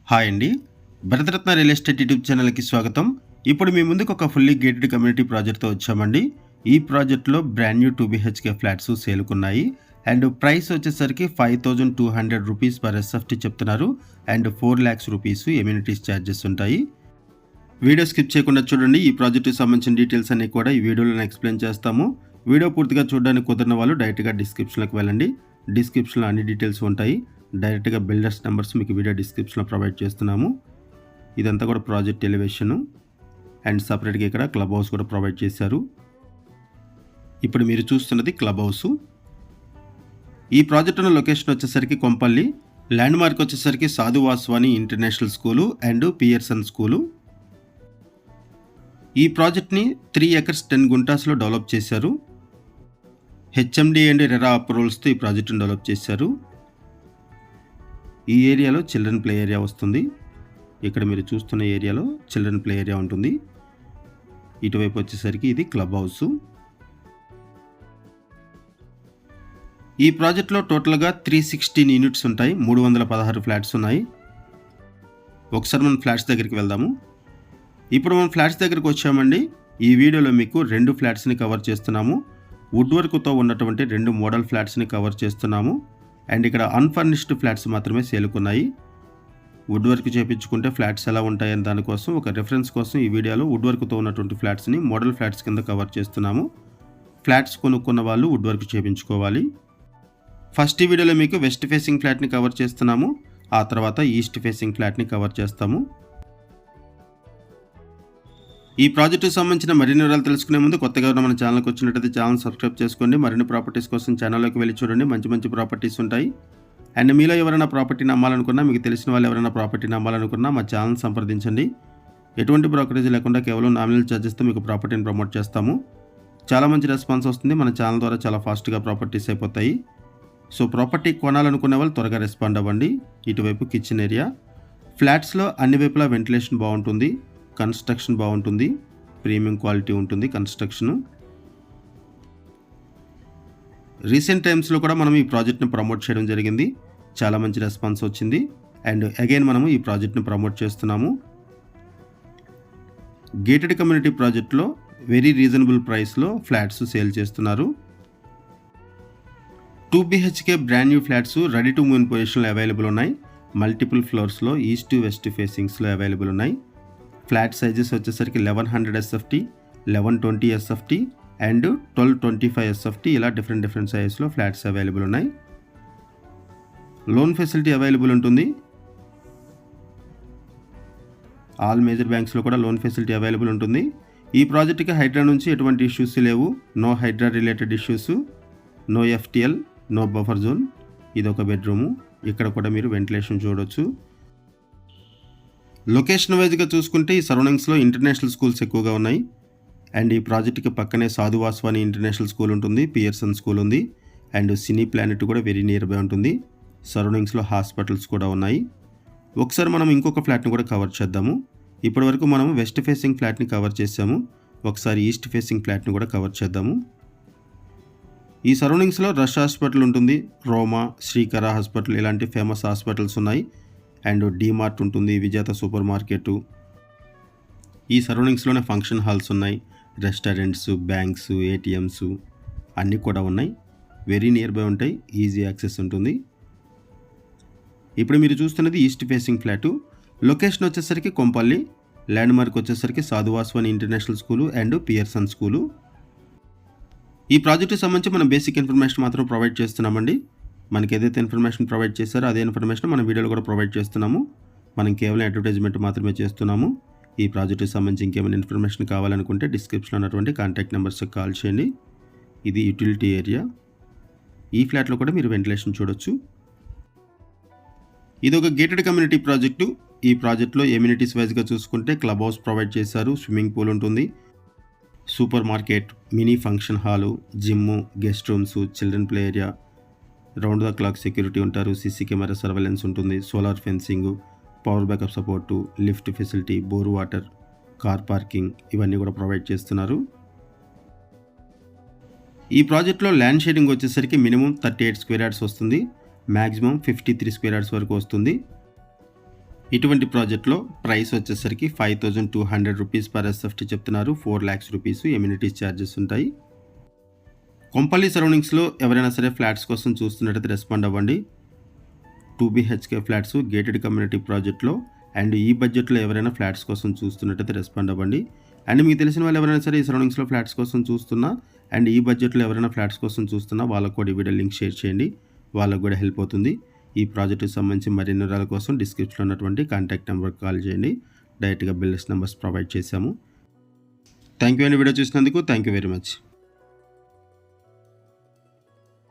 Hi అండి. Bharat Ratna real estate YouTube ఛానల్‌కి స్వాగతం. ఇప్పుడు మీ ముందుకు ఒక ఫుల్లీ గేటెడ్ కమ్యూనిటీ ప్రాజెక్ట్‌తో వచ్చామండి. ఈ ప్రాజెక్ట్‌లో బ్రాండ్ న్యూ 2 బీహెచ్‌కే ఫ్లాట్స్ సేల్‌కున్నాయి. అండ్ ప్రైస్ వచ్చేసరికి ₹5200 పర్ ఎస్ఎఫ్టీ చెప్తున్నారు. అండ్ ₹4,00,000 ఎమ్యూనిటీస్ చార్జెస్ ఉంటాయి. వీడియో స్కిప్ చేయకుండా చూడండి. ఈ ప్రాజెక్ట్‌కి సంబంధించిన డీటెయిల్స్ అన్నీ కూడా ఈ వీడియోలో ఎక్స్‌ప్లెయిన్ చేస్తాము. వీడియో పూర్తిగా చూడడానికి కుదరని వాళ్ళు డైరెక్ట్‌గా డిస్క్రిప్షన్‌లోకి వెళ్ళండి. డిస్క్రిప్షన్‌లో అన్ని డీటెయిల్స్ ఉంటాయి. డైరెక్ట్గా బిల్డర్స్ నెంబర్స్ మీకు వీడియో డిస్క్రిప్షన్లో ప్రొవైడ్ చేస్తున్నాము. ఇదంతా కూడా ప్రాజెక్ట్ ఎలివేషను అండ్ సపరేట్గా ఇక్కడ క్లబ్ హౌస్ కూడా ప్రొవైడ్ చేశారు. ఇప్పుడు మీరు చూస్తున్నది క్లబ్ హౌస్. ఈ ప్రాజెక్ట్ ఉన్న లొకేషన్ వచ్చేసరికి కొంపల్లి. ల్యాండ్ మార్క్ వచ్చేసరికి సాధు Vaswani international school and Pearson school. ఈ ప్రాజెక్ట్ని 3 acres 10 గుంటాస్లో డెవలప్ చేశారు. హెచ్ఎండి అండ్ రెరా అప్రూవల్స్తో ఈ ప్రాజెక్ట్ని డెవలప్ చేశారు. ఈ ఏరియాలో చిల్డ్రన్ ప్లే ఏరియా వస్తుంది. ఇక్కడ మీరు చూస్తున్న ఏరియాలో చిల్డ్రన్ ప్లే ఏరియా ఉంటుంది. ఇటువైపు వచ్చేసరికి ఇది క్లబ్ హౌస్. ఈ ప్రాజెక్ట్లో టోటల్గా 316 యూనిట్స్ ఉంటాయి. 316 ఫ్లాట్స్ ఉన్నాయి. ఒకసారి మనం ఫ్లాట్స్ దగ్గరికి వెళ్దాము. ఇప్పుడు మనం ఫ్లాట్స్ దగ్గరికి వచ్చామండి. ఈ వీడియోలో మీకు 2 ఫ్లాట్స్ని కవర్ చేస్తున్నాము. వుడ్ వర్క్తో ఉన్నటువంటి 2 మోడల్ ఫ్లాట్స్ని కవర్ చేస్తున్నాము. అండ్ ఇక్కడ అన్ఫర్నిష్డ్ ఫ్లాట్స్ మాత్రమే సేల్కున్నాయి. వుడ్ వర్క్ చేయించుకుంటే ఫ్లాట్స్ ఎలా ఉంటాయని దానికోసం ఒక రిఫరెన్స్ కోసం ఈ వీడియోలో వుడ్ వర్క్తో ఉన్నటువంటి ఫ్లాట్స్ని మోడల్ ఫ్లాట్స్ కింద కవర్ చేస్తున్నాము. ఫ్లాట్స్ కొనుక్కున్న వాళ్ళు వుడ్ వర్క్ చేయించుకోవాలి. ఫస్ట్ ఈ వీడియోలో మీకు వెస్ట్ ఫేసింగ్ ఫ్లాట్ని కవర్ చేస్తున్నాము. ఆ తర్వాత ఈస్ట్ ఫేసింగ్ ఫ్లాట్ని కవర్ చేస్తాము. ఈ ప్రాజెక్టుకు సంబంధించిన మరిన్ని వివరాలు తెలుసుకునే ముందు కొత్తగా ఉన్న మన ఛానల్కి వచ్చినట్టయితే ఛానల్ సబ్స్క్రైబ్ చేసుకోండి. మరిన్ని ప్రాపర్టీస్ కోసం ఛానల్లోకి వెళ్ళి చూడండి. మంచి మంచి ప్రాపర్టీస్ ఉంటాయి. అండ్ మీలో ఎవరైనా ప్రాపర్టీని అమ్మాలనుకున్నా, మీకు తెలిసిన వాళ్ళు ఎవరైనా ప్రాపర్టీని అమ్మాలనుకున్నా మా ఛానల్ సంప్రదించండి. ఎటువంటి బ్రోకరేజ్ లేకుండా కేవలం నామినల్ ఛార్జెస్తో మీకు ప్రాపర్టీని ప్రమోట్ చేస్తాము. చాలా మంచి రెస్పాన్స్ వస్తుంది. మన ఛానల్ ద్వారా చాలా ఫాస్ట్గా ప్రాపర్టీస్ అయిపోతాయి. సో ప్రాపర్టీ కొనాలనుకునే వాళ్ళు త్వరగా రెస్పాండ్ అవ్వండి. ఇటువైపు కిచెన్ ఏరియా. ఫ్లాట్స్లో అన్ని వైపులా వెంటిలేషన్ బాగుంటుంది. కన్స్ట్రక్షన్ బాగుంటుంది. ప్రీమియం క్వాలిటీ ఉంటుంది కన్స్ట్రక్షను. రీసెంట్ టైమ్స్లో కూడా మనం ఈ ప్రాజెక్ట్ని ప్రమోట్ చేయడం జరిగింది. చాలా మంచి రెస్పాన్స్ వచ్చింది. అండ్ అగైన్ మనము ఈ ప్రాజెక్ట్ని ప్రమోట్ చేస్తున్నాము. గేటెడ్ కమ్యూనిటీ ప్రాజెక్ట్లో వెరీ రీజనబుల్ ప్రైస్లో ఫ్లాట్స్ సేల్ చేస్తున్నారు. 2 BHK brand new flats ready to move in పొజిషన్లో అవైలబుల్ ఉన్నాయి. మల్టిపుల్ ఫ్లోర్స్లో ఈస్ట్ వెస్ట్ ఫేసింగ్స్లో అవైలబుల్ ఉన్నాయి. ఫ్లాట్ సైజెస్ వచ్చేసరికి 1100 SFT, 1120 SFT అండ్ 1225 SFT ఇలా డిఫరెంట్ సైజెస్లో ఫ్లాట్స్ అవైలబుల్ ఉన్నాయి. లోన్ ఫెసిలిటీ అవైలబుల్ ఉంటుంది. ఆల్ మేజర్ బ్యాంక్స్లో కూడా లోన్ ఫెసిలిటీ అవైలబుల్ ఉంటుంది. ఈ ప్రాజెక్ట్కి హైడ్రా నుంచి ఎటువంటి ఇష్యూస్ లేవు. No Hydraa related issues, no FTL, no buffer zone. ఇది ఒక బెడ్రూము. ఇక్కడ కూడా మీరు వెంటిలేషన్ చూడవచ్చు. లొకేషన్ వైజ్గా చూసుకుంటే ఈ సరౌండింగ్స్లో ఇంటర్నేషనల్ స్కూల్స్ ఎక్కువగా ఉన్నాయి. అండ్ ఈ ప్రాజెక్ట్కి పక్కనే సాధు వాస్వాని ఇంటర్నేషనల్ స్కూల్ ఉంటుంది. పియర్సన్ స్కూల్ ఉంది. అండ్ సినీ ప్లానెట్ కూడా వెరీ నియర్ బై ఉంటుంది. సరౌండింగ్స్లో హాస్పిటల్స్ కూడా ఉన్నాయి. ఒకసారి మనం ఇంకొక ఫ్లాట్ని కూడా కవర్ చేద్దాము. ఇప్పటి వరకు మనం వెస్ట్ ఫేసింగ్ ఫ్లాట్ని కవర్ చేసాము. ఒకసారి ఈస్ట్ ఫేసింగ్ ఫ్లాట్ని కూడా కవర్ చేద్దాము. ఈ సరౌండింగ్స్లో రష్ హాస్పిటల్ ఉంటుంది. రోమా, శ్రీకర హాస్పిటల్ ఇలాంటి ఫేమస్ హాస్పిటల్స్ ఉన్నాయి. అండ్ డీమార్ట్ ఉంటుంది, విజేత సూపర్ మార్కెట్. ఈ సరౌండింగ్స్లోనే ఫంక్షన్ హాల్స్ ఉన్నాయి. రెస్టారెంట్స్, బ్యాంక్స్, ATMs అన్నీ కూడా ఉన్నాయి. వెరీ నియర్ బై ఉంటాయి. ఈజీ యాక్సెస్ ఉంటుంది. ఇప్పుడు మీరు చూస్తున్నది ఈస్ట్ ఫేసింగ్ ఫ్లాటు. లొకేషన్ వచ్చేసరికి కొంపల్లి. ల్యాండ్ మార్క్ వచ్చేసరికి సాధు Vaswani international school and Pearson school. ఈ ప్రాజెక్టుకి సంబంధించి మనం బేసిక్ ఇన్ఫర్మేషన్ మాత్రం ప్రొవైడ్ చేస్తున్నామండి. మనకి ఏదైతే ఇన్ఫర్మేషన్ ప్రొవైడ్ చేశారో అదే ఇన్ఫర్మేషన్ మన వీడియోలో కూడా ప్రొవైడ్ చేస్తున్నాము. మనం కేవలం అడ్వర్టైజ్మెంట్ మాత్రమే చేస్తున్నాము. ఈ ప్రాజెక్టుకి సంబంధించి ఇంకేమైనా ఇన్ఫర్మేషన్ కావాలనుకుంటే డిస్క్రిప్షన్లో ఉన్నటువంటి కాంటాక్ట్ నెంబర్స్కి కాల్ చేయండి. ఇది యూటిలిటీ ఏరియా. ఈ ఫ్లాట్లో కూడా మీరు వెంటిలేషన్ చూడొచ్చు. ఇది ఒక గేటెడ్ కమ్యూనిటీ ప్రాజెక్టు. ఈ ప్రాజెక్ట్లో ఎమ్యూనిటీస్ వైజ్గా చూసుకుంటే క్లబ్ హౌస్ ప్రొవైడ్ చేశారు. స్విమ్మింగ్ పూల్ ఉంటుంది. Super market, mini function hall, gym, guest rooms, children play area, round the clock security ఉంటారు. CC కెమెరా సర్వేలెన్స్ ఉంటుంది. Solar fencing, power backup support, lift facility, bore water, car parking ఇవన్నీ కూడా provide చేస్తున్నారు. ఈ ప్రాజెక్ట్లో land sharing వచ్చేసరికి minimum 38 square yards వస్తుంది. Maximum 53 square yards వరకు వస్తుంది. ఇటువంటి ప్రాజెక్ట్లో ప్రైస్ వచ్చేసరికి 5200 రూపీస్ పర్ ఎస్ఎఫ్టీ చెప్తున్నారు. 4 lakhs రూపీస్ ఎమ్యూనిటీస్ ఛార్జెస్ ఉంటాయి. కొంపల్లి సరౌండింగ్స్లో ఎవరైనా సరే ఫ్లాట్స్ కోసం చూస్తున్నట్టయితే రెస్పాండ్ అవ్వండి. 2 BHK ఫ్లాట్స్ గేటెడ్ కమ్యూనిటీ ప్రాజెక్ట్లో అండ్ ఈ బడ్జెట్లో ఎవరైనా ఫ్లాట్స్ కోసం చూస్తున్నట్టయితే రెస్పాండ్ అవ్వండి. అండ్ మీకు తెలిసిన వాళ్ళు ఎవరైనా సరే ఈ సరౌండింగ్స్లో ఫ్లాట్స్ కోసం చూస్తున్నా అండ్ ఈ బడ్జెట్లో ఎవరైనా ఫ్లాట్స్ కోసం చూస్తున్నా వాళ్ళకు కూడా ఈ వీడియో లింక్ షేర్ చేయండి. వాళ్ళకు కూడా హెల్ప్ అవుతుంది. ఈ ప్రాజెక్టుకి సంబంధించి మరిన్ని వివరాల కోసం డిస్క్రిప్షన్లో ఉన్నటువంటి కాంటాక్ట్ నెంబర్కి కాల్ చేయండి. డైరెక్ట్గా బిల్డర్స్ నెంబర్స్ ప్రొవైడ్ చేశాము. థ్యాంక్ యూ అండి వీడియో చూసినందుకు. Thank you very much.